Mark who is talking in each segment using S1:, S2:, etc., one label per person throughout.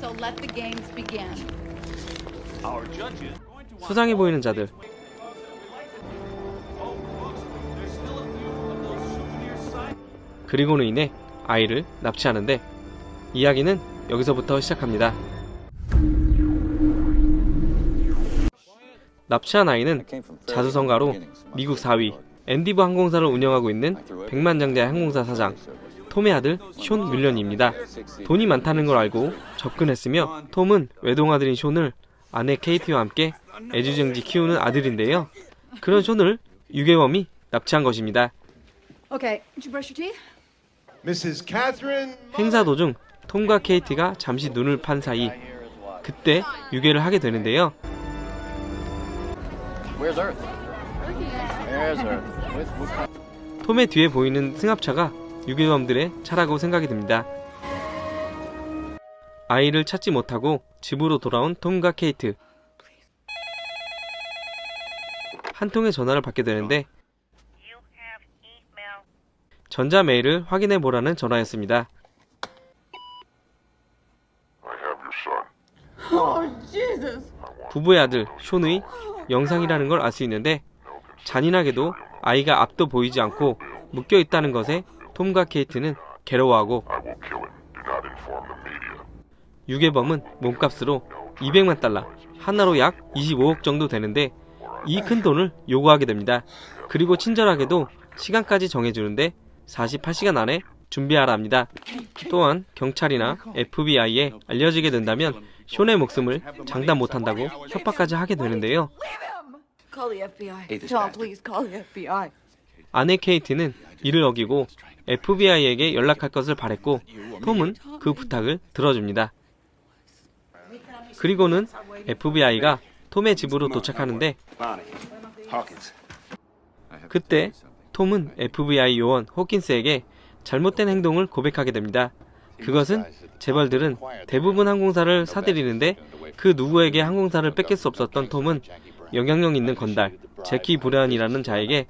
S1: So let the games begin.
S2: 수상해 보이는 자들. 그리고는 이내 아이를 납치하는데 이야기는 여기서부터 시작합니다. 납치한 아이는 자수성가로 미국 4위 엔디버 항공사를 운영하고 있는 백만장자의 항공사 사장 톰의 아들 숀 뮬런입니다. 돈이 많다는 걸 알고 접근했으며 톰은 외동아들인 숀을 아내 케이티와 함께 애지중지 키우는 아들인데요. 그런 숀을 유괴범이 납치한 것입니다.
S1: Okay, did you brush your teeth?
S3: Mrs. Catherine.
S2: 행사 도중 톰과 케이티가 잠시 눈을 판 사이 그때 유괴를 하게 되는데요.
S4: Where's Earth? There's Earth.
S2: 톰의 뒤에 보이는 승합차가 유괴범들의 차라고 생각이 듭니다. 아이를 찾지 못하고 집으로 돌아온 톰과 케이트. 한 통의 전화를 받게 되는데 전자 메일을 확인해 보라는 전화였습니다. 부부의 아들 숀의 영상이라는 걸 알 수 있는데 잔인하게도 아이가 앞도 보이지 않고 묶여 있다는 것에 톰과 케이트는 괴로워하고 유괴범은 몸값으로 200만 달러, 하나로 약 25억 정도 되는데 이 큰 돈을 요구하게 됩니다. 그리고 친절하게도 시간까지 정해주는데 48시간 안에 준비하라 합니다. 또한 경찰이나 FBI에 알려지게 된다면 숀의 목숨을 장담 못한다고 협박까지 하게 되는데요.
S1: Call the FBI. Tom, please call the FBI.
S2: 아내 케이티는 이를 어기고 FBI에게 연락할 것을 바랬고 톰은 그 부탁을 들어줍니다. 그리고는 FBI가 톰의 집으로 도착하는데 그때 톰은 FBI 요원 호킨스에게 잘못된 행동을 고백하게 됩니다. 그것은 재벌들은 대부분 항공사를 사들이는데 그 누구에게 항공사를 뺏길 수 없었던 톰은 영향력 있는 건달 제키 브라운이라는 자에게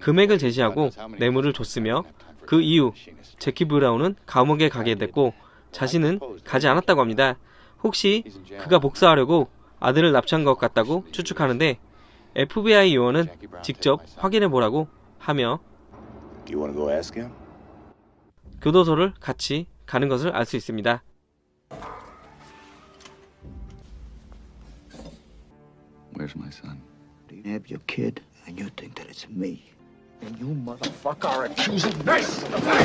S2: 금액을 제시하고 뇌물을 줬으며 그 이후 제키 브라운은 감옥에 가게 됐고 자신은 가지 않았다고 합니다. 혹시 그가 복수하려고 아들을 납치한 것 같다고 추측하는데 FBI 요원은 직접 확인해 보라고 하며 교도소를 같이 가는 것을 알 수 있습니다.
S4: Where's my son?
S5: You have your kid, and you think that it's me.
S3: And you motherfucker are accusing me.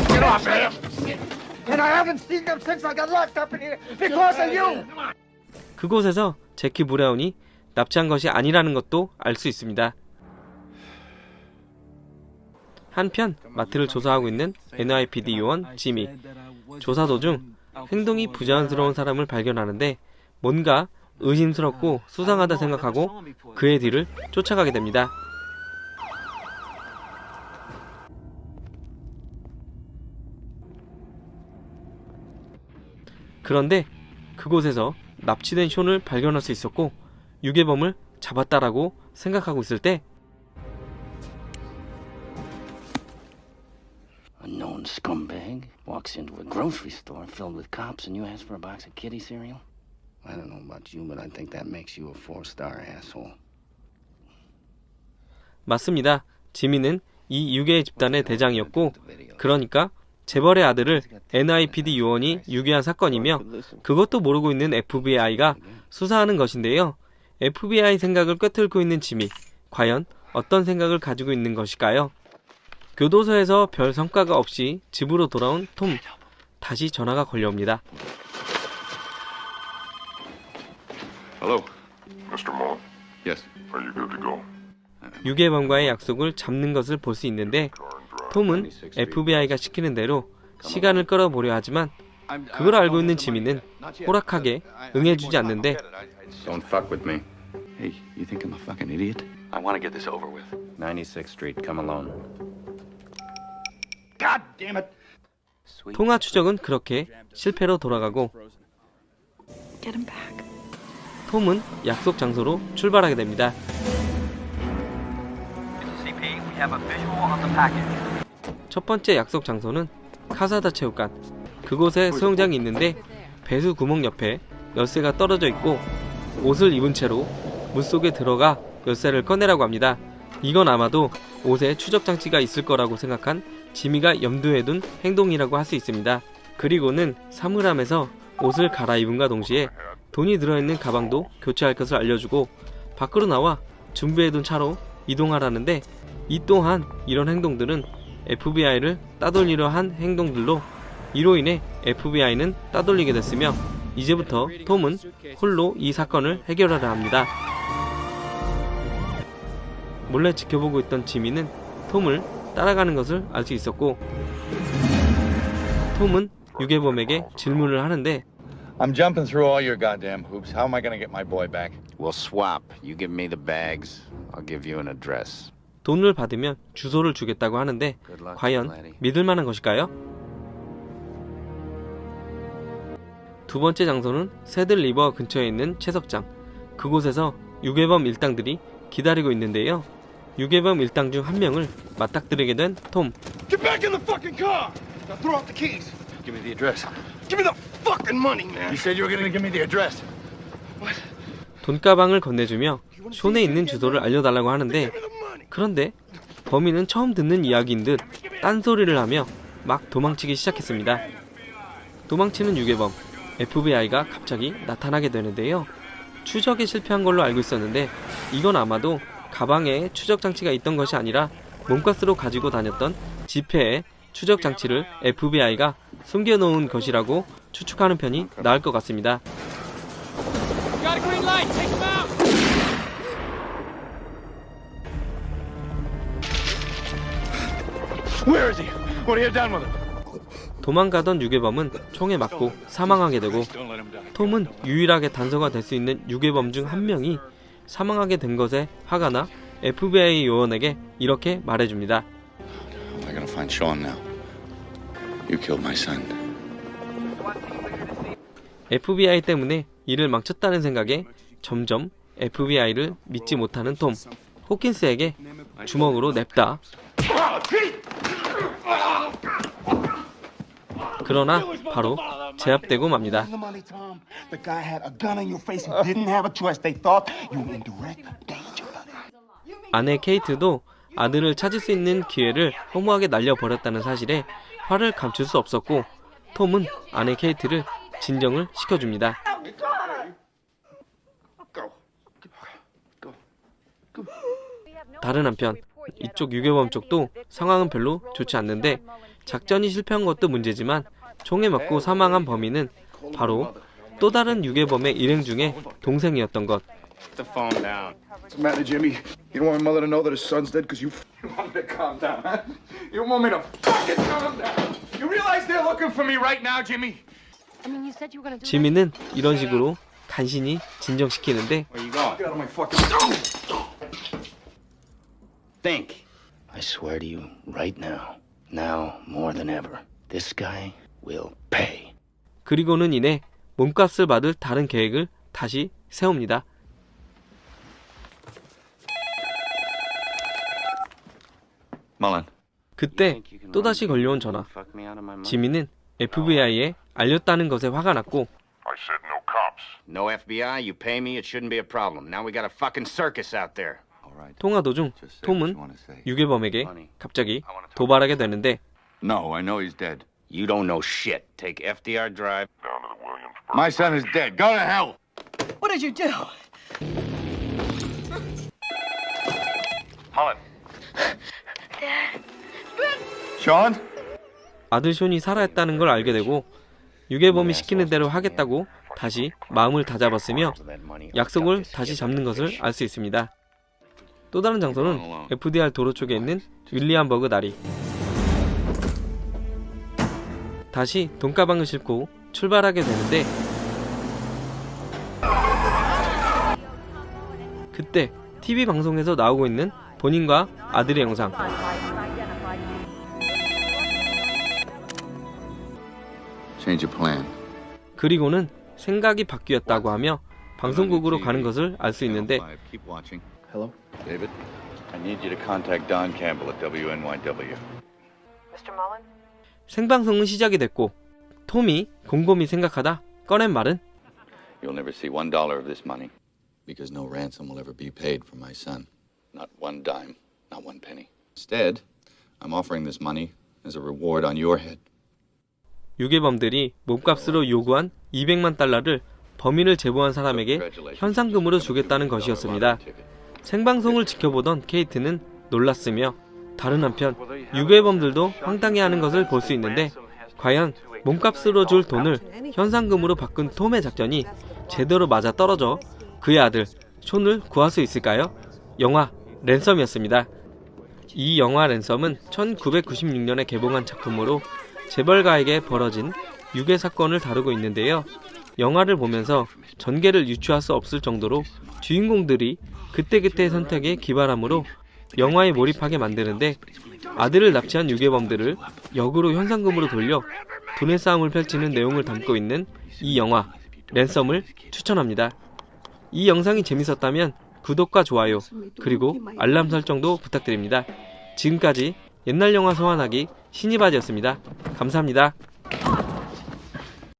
S3: Get off of him. And I haven't seen them since I got locked up in here because of you.
S2: 그곳에서 제키 브라운이 납치한 것이 아니라는 것도 알 수 있습니다. 한편 마트를 조사하고 있는 NYPD 요원 지미. 조사 도중 행동이 부자연스러운 사람을 발견하는데 뭔가 의심스럽고 수상하다 생각하고 그의 뒤를 쫓아가게 됩니다. 그런데 그곳에서 납치된 숀을 발견할 수 있었고 유괴범을 잡았다라고 생각하고 있을 때
S6: Unknown scumbag walks into a grocery store filled with cops and you ask for a box of kitty cereal? I don't know about you, but I think that makes you a 4-star asshole.
S2: 맞습니다. 지미는 이 유괴 집단의 대장이었고 그러니까 재벌의 아들을 NYPD 요원이 유괴한 사건이며 그것도 모르고 있는 FBI가 수사하는 것인데요. FBI 생각을 꿰뚫고 있는 지미. 과연 어떤 생각을 가지고 있는 것일까요? 교도소에서 별 성과가 없이 집으로 돌아온 톰. 다시 전화가 걸려옵니다.
S7: Hello, Mr. Moore.
S4: Yes.
S7: Are you good to go?
S2: 유괴범과의 약속을 잡는 것을 볼 수 있는데 톰은 FBI가 시키는 대로 시간을 끌어보려 하지만 그걸 알고 있는 지미는 호락하게 응해주지 않는데
S4: Don't fuck with me. Hey, you think I'm a fucking idiot?
S6: I want to get this over with.
S4: 96th Street, come alone.
S3: God damn it.
S2: 통화 추적은 그렇게 실패로 돌아가고
S1: Get him back.
S2: 톰은 약속 장소로 출발하게 됩니다.
S8: CP, we have a visual on the package.
S2: 첫 번째 약속 장소는 카사다 체육관. 그곳에 수영장이 있는데 배수 구멍 옆에 열쇠가 떨어져 있고 옷을 입은 채로 물속에 들어가 열쇠를 꺼내라고 합니다. 이건 아마도 옷에 추적 장치가 있을 거라고 생각한 지미가 염두에 둔 행동이라고 할 수 있습니다. 그리고는 사물함에서 옷을 갈아입음과 동시에 돈이 들어있는 가방도 교체할 것을 알려주고 밖으로 나와 준비해둔 차로 이동하라는데, 이 또한 이런 행동들은 FBI를 따돌리려 한 행동들로 이로 인해 FBI는 따돌리게 됐으며 이제부터 톰은 홀로 이 사건을 해결하려 합니다. 몰래 지켜보고 있던 지미는 톰을 따라가는 것을 알 수 있었고, 톰은 유괴범에게 질문을 하는데
S4: I'm jumping through all your goddamn hoops. How am I gonna get my boy back?
S6: We'll swap. You give me the bags, I'll give you an address.
S2: 돈을 받으면 주소를 주겠다고 하는데 과연 믿을 만한 것일까요? 두 번째 장소는 새들리버 근처에 있는 채석장. 그곳에서 유괴범 일당들이 기다리고 있는데요. 유괴범 일당 중 한 명을 맞닥뜨리게 된 톰.
S3: Get back in the fucking car! Now throw out the keys.
S4: Give me the address.
S3: Give me the fucking money, man.
S4: You said you were gonna give me the address.
S2: 돈가방을 건네주며 숀에 있는 주소를 알려달라고 하는데, 그런데 범인은 처음 듣는 이야기인 듯 딴소리를 하며 막 도망치기 시작했습니다. 도망치는 유괴범 FBI가 갑자기 나타나게 되는데요. 추적에 실패한 걸로 알고 있었는데 이건 아마도 가방에 추적 장치가 있던 것이 아니라 몸값으로 가지고 다녔던 지폐에 추적 장치를 FBI가 숨겨놓은 것이라고 추측하는 편이 나을 것 같습니다.
S3: Where is he? What have you done with him?
S2: 도망가던 유괴범은 총에 맞고 사망하게 되고, 톰은 유일하게 단서가 될 수 있는 유괴범 중 한 명이 사망하게 된 것에 화가 나 FBI 요원에게 이렇게 말해줍니다.
S4: How am I gonna find Sean now? You killed my son.
S2: FBI 때문에 일을 망쳤다는 생각에 점점 FBI를 믿지 못하는 톰. 호킨스에게 주먹으로 냅다. 그러나 바로 제압되고 맙니다.
S3: The money, Tom. The guy had a gun in your face and didn't have a choice. They thought you were in direct danger.
S2: 아내 케이트도 아들을 찾을 수 있는 기회를 허무하게 날려버렸다는 사실에 화를 감출 수 없었고, 톰은 아내 케이트를 진정을 시켜줍니다. 다른 한편 이쪽 유괴범 쪽도 상황은 별로 좋지 않는데, 작전이 실패한 것도 문제지만 총에 맞고 사망한 범인은 바로 또 다른 유괴범의 일행 중에 동생이었던 것.
S6: Put the phone down.
S3: What's the matter, Jimmy? You don't want your mother to know that his son's dead because you want me to calm down, huh? You want me to fucking calm down? You realize they're looking for me right now, Jimmy?
S2: 지미는 이런 식으로 간신히 진정시키는데
S6: Where you going?
S3: Get out of my fucking...
S6: Think. I swear to you, right now, now more than ever, this guy will pay.
S2: 그리고는 이내 몸값을 받을 다른 계획을 다시 세웁니다.
S4: Mullen.
S2: 그때 또다시 걸려온 전화. 지미는 FBI에 알렸다는 것에 화가 났고,
S7: I said no cops.
S6: No FBI, you pay me, it shouldn't be a problem. Now we got a fucking circus out there.
S2: 통화 도중 톰은 유괴범에게 갑자기 도발하게 되는데,
S4: No, I know he's dead.
S6: You don't know shit. Take FDR Drive.
S7: Down to the Williamsburg.
S4: My son is dead. Go to hell.
S1: What did you do?
S7: Mullen.
S4: Sean?
S2: 아들 숀이 살아있다는 걸 알게 되고 유괴범이 시키는 대로 하겠다고 다시 마음을 다잡았으며 약속을 다시 잡는 것을 알 수 있습니다. 또 다른 장소는 FDR 도로 쪽에 있는 윌리엄버그 다리. 다시 돈가방을 싣고 출발하게 되는데, 그때 TV 방송에서 나오고 있는 본인과 아들의 영상.
S4: Change your plan.
S2: 그리고는 생각이 바뀌었다고 하며 방송국으로 가는 것을 알 수 있는데,
S4: Keep watching.
S3: Hello?
S4: David, I need you to contact Don Campbell at WNYW.
S1: Mr. Mullen?
S2: 생방송은 시작이 됐고 톰이 곰곰이 생각하다 꺼낸 말은
S4: You'll never see $1 of this money because no ransom will ever be paid for my son. Not one dime, not one penny. Instead, I'm offering this money as a reward on your head.
S2: 유괴범들이 몸값으로 요구한 200만 달러를 범인을 제보한 사람에게 현상금으로 주겠다는 것이었습니다. 생방송을 지켜보던 케이트는 놀랐으며 다른 한편 유괴범들도 황당해하는 것을 볼 수 있는데 과연 몸값으로 줄 돈을 현상금으로 바꾼 톰의 작전이 제대로 맞아 떨어져 그의 아들 숀을 구할 수 있을까요? 영화 랜섬이었습니다. 이 영화 랜섬은 1996년에 개봉한 작품으로 재벌가에게 벌어진 유괴 사건을 다루고 있는데요. 영화를 보면서 전개를 유추할 수 없을 정도로 주인공들이 그때그때의 선택에 기발함으로 영화에 몰입하게 만드는데 아들을 납치한 유괴범들을 역으로 현상금으로 돌려 돈의 싸움을 펼치는 내용을 담고 있는 이 영화 랜섬을 추천합니다. 이 영상이 재밌었다면 구독과 좋아요 그리고 알람 설정도 부탁드립니다. 지금까지 옛날 영화 소환하기 신이바지였습니다. 감사합니다.